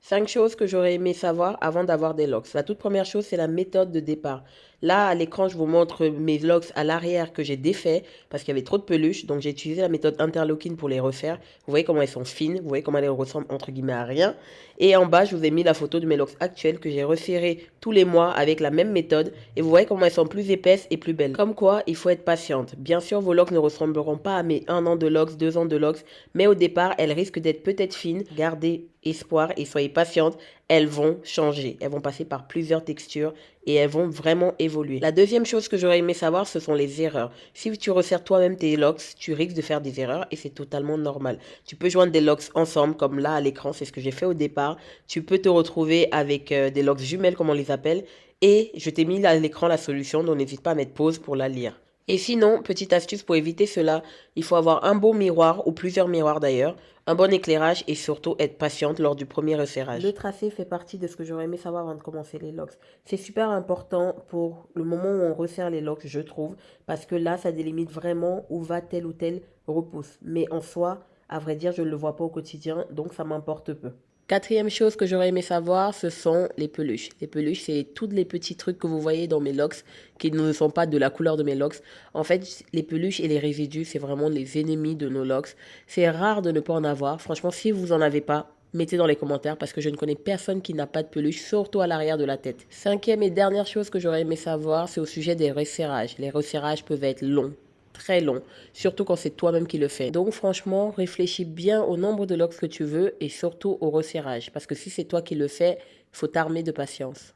5 choses que j'aurais aimé savoir avant d'avoir des locks. La toute première chose, c'est la méthode de départ. Là, à l'écran, je vous montre mes locks à l'arrière que j'ai défaits parce qu'il y avait trop de peluches. Donc, j'ai utilisé la méthode interlocking pour les refaire. Vous voyez comment elles sont fines. Vous voyez comment elles ressemblent entre guillemets à rien. Et en bas, je vous ai mis la photo de mes locks actuels que j'ai resserrés tous les mois avec la même méthode. Et vous voyez comment elles sont plus épaisses et plus belles. Comme quoi, il faut être patiente. Bien sûr, vos locks ne ressembleront pas à mes 1 an de locks, 2 ans de locks. Mais au départ, elles risquent d'être peut-être fines. Gardez espoir et soyez patiente, elles vont changer. Elles vont passer par plusieurs textures et elles vont vraiment évoluer. La deuxième chose que j'aurais aimé savoir, ce sont les erreurs. Si tu resserres toi-même tes locks, tu risques de faire des erreurs et c'est totalement normal. Tu peux joindre des locks ensemble, comme là à l'écran, c'est ce que j'ai fait au départ. Tu peux te retrouver avec des locks jumelles, comme on les appelle. Et je t'ai mis à l'écran la solution, donc n'hésite pas à mettre pause pour la lire. Et sinon, petite astuce pour éviter cela, il faut avoir un bon miroir ou plusieurs miroirs d'ailleurs, un bon éclairage et surtout être patiente lors du premier resserrage. Le tracé fait partie de ce que j'aurais aimé savoir avant de commencer les locks. C'est super important pour le moment où on resserre les locks, je trouve, parce que là, ça délimite vraiment où va tel ou tel repousse. Mais en soi, à vrai dire, je ne le vois pas au quotidien, donc ça m'importe peu. Quatrième chose que j'aurais aimé savoir, ce sont les peluches. Les peluches, c'est tous les petits trucs que vous voyez dans mes locks qui ne sont pas de la couleur de mes locks. En fait, les peluches et les résidus, c'est vraiment les ennemis de nos locks. C'est rare de ne pas en avoir. Franchement, si vous en avez pas, mettez dans les commentaires parce que je ne connais personne qui n'a pas de peluche, surtout à l'arrière de la tête. Cinquième et dernière chose que j'aurais aimé savoir, c'est au sujet des resserrages. Les resserrages peuvent être longs, très long, surtout quand c'est toi-même qui le fais. Donc franchement, réfléchis bien au nombre de locks que tu veux et surtout au resserrage, parce que si c'est toi qui le fais, il faut t'armer de patience.